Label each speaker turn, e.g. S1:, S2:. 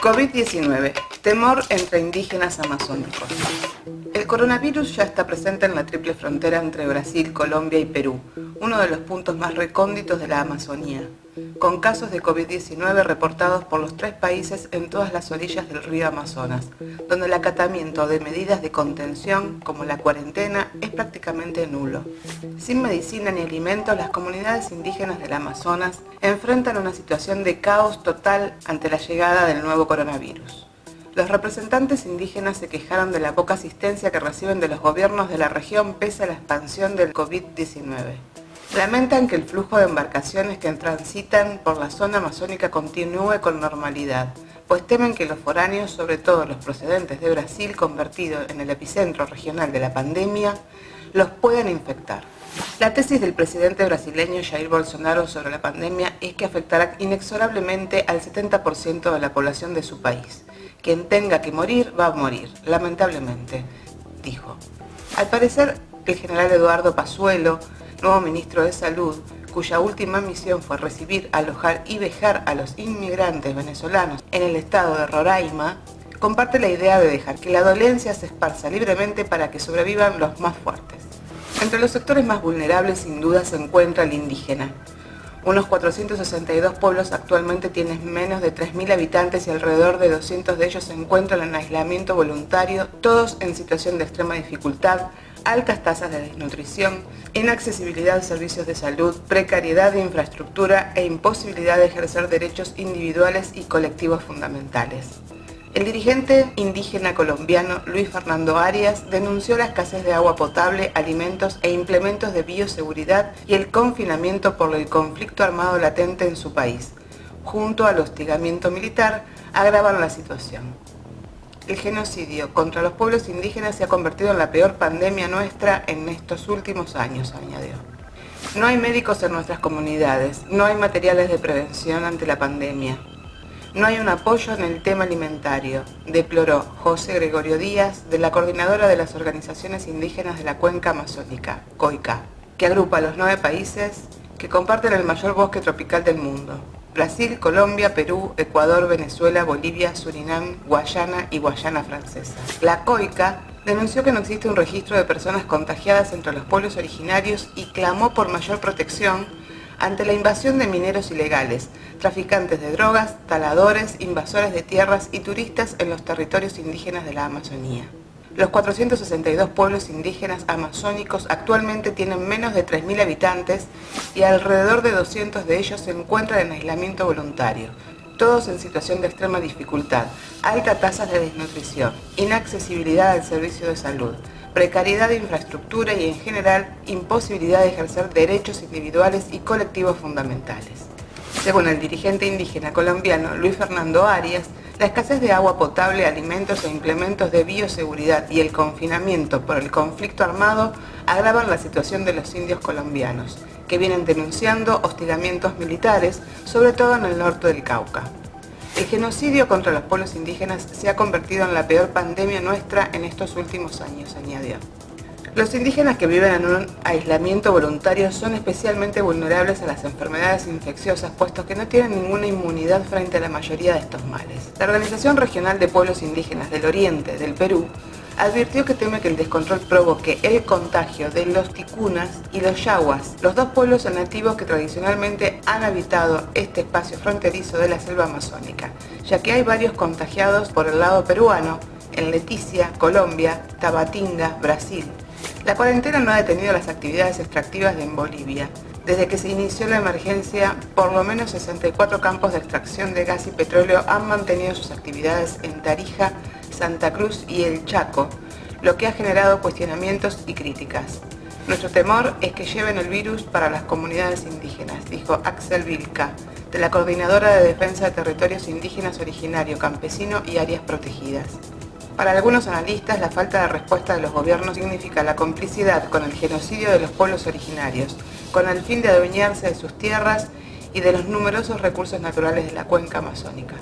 S1: COVID-19. Temor entre indígenas amazónicos. El coronavirus ya está presente en la triple frontera entre Brasil, Colombia y Perú, uno de los puntos más recónditos de la Amazonía, con casos de COVID-19 reportados por los 3 países en todas las orillas del río Amazonas, donde el acatamiento de medidas de contención, como la cuarentena, es prácticamente nulo. Sin medicina ni alimentos, las comunidades indígenas del Amazonas enfrentan una situación de caos total ante la llegada del nuevo coronavirus. Los representantes indígenas se quejaron de la poca asistencia que reciben de los gobiernos de la región pese a la expansión del COVID-19. Lamentan que el flujo de embarcaciones que transitan por la zona amazónica continúe con normalidad, pues temen que los foráneos, sobre todo los procedentes de Brasil, convertido en el epicentro regional de la pandemia, los puedan infectar. La tesis del presidente brasileño Jair Bolsonaro sobre la pandemia es que afectará inexorablemente al 70% de la población de su país. Quien tenga que morir, va a morir, lamentablemente, dijo. Al parecer, el general Eduardo Pazuello, nuevo ministro de Salud, cuya última misión fue recibir, alojar y vejar a los inmigrantes venezolanos en el estado de Roraima, comparte la idea de dejar que la dolencia se esparza libremente para que sobrevivan los más fuertes. Entre los sectores más vulnerables, sin duda, se encuentra el indígena. Unos 462 pueblos actualmente tienen menos de 3.000 habitantes y alrededor de 200 de ellos se encuentran en aislamiento voluntario, todos en situación de extrema dificultad, altas tasas de desnutrición, inaccesibilidad a servicios de salud, precariedad de infraestructura e imposibilidad de ejercer derechos individuales y colectivos fundamentales. El dirigente indígena colombiano Luis Fernando Arias denunció la escasez de agua potable, alimentos e implementos de bioseguridad y el confinamiento por el conflicto armado latente en su país. Junto al hostigamiento militar, agravan la situación. El genocidio contra los pueblos indígenas se ha convertido en la peor pandemia nuestra en estos últimos años, añadió. No hay médicos en nuestras comunidades, no hay materiales de prevención ante la pandemia. No hay un apoyo en el tema alimentario, deploró José Gregorio Díaz, de la Coordinadora de las Organizaciones Indígenas de la Cuenca Amazónica, COICA, que agrupa a los 9 países que comparten el mayor bosque tropical del mundo: Brasil, Colombia, Perú, Ecuador, Venezuela, Bolivia, Surinam, Guayana y Guayana Francesa. La COICA denunció que no existe un registro de personas contagiadas entre los pueblos originarios y clamó por mayor protección ante la invasión de mineros ilegales, traficantes de drogas, taladores, invasores de tierras y turistas en los territorios indígenas de la Amazonía. Los 462 pueblos indígenas amazónicos actualmente tienen menos de 3.000 habitantes y alrededor de 200 de ellos se encuentran en aislamiento voluntario, todos en situación de extrema dificultad, altas tasas de desnutrición, inaccesibilidad al servicio de salud, precariedad de infraestructura y, en general, imposibilidad de ejercer derechos individuales y colectivos fundamentales. Según el dirigente indígena colombiano Luis Fernando Arias, la escasez de agua potable, alimentos e implementos de bioseguridad y el confinamiento por el conflicto armado agravan la situación de los indios colombianos, que vienen denunciando hostigamientos militares, sobre todo en el norte del Cauca. El genocidio contra los pueblos indígenas se ha convertido en la peor pandemia nuestra en estos últimos años, añadió. Los indígenas que viven en un aislamiento voluntario son especialmente vulnerables a las enfermedades infecciosas, puesto que no tienen ninguna inmunidad frente a la mayoría de estos males. La Organización Regional de Pueblos Indígenas del Oriente del Perú advirtió que teme que el descontrol provoque el contagio de los ticunas y los yaguas, los 2 pueblos nativos que tradicionalmente han habitado este espacio fronterizo de la selva amazónica, ya que hay varios contagiados por el lado peruano, en Leticia, Colombia, Tabatinga, Brasil. La cuarentena no ha detenido las actividades extractivas en Bolivia. Desde que se inició la emergencia, por lo menos 64 campos de extracción de gas y petróleo han mantenido sus actividades en Tarija, Santa Cruz y El Chaco, lo que ha generado cuestionamientos y críticas. Nuestro temor es que lleven el virus para las comunidades indígenas, dijo Axel Vilca, de la Coordinadora de Defensa de Territorios Indígenas Originario, Campesino y Áreas Protegidas. Para algunos analistas, la falta de respuesta de los gobiernos significa la complicidad con el genocidio de los pueblos originarios, con el fin de adueñarse de sus tierras y de los numerosos recursos naturales de la cuenca amazónica.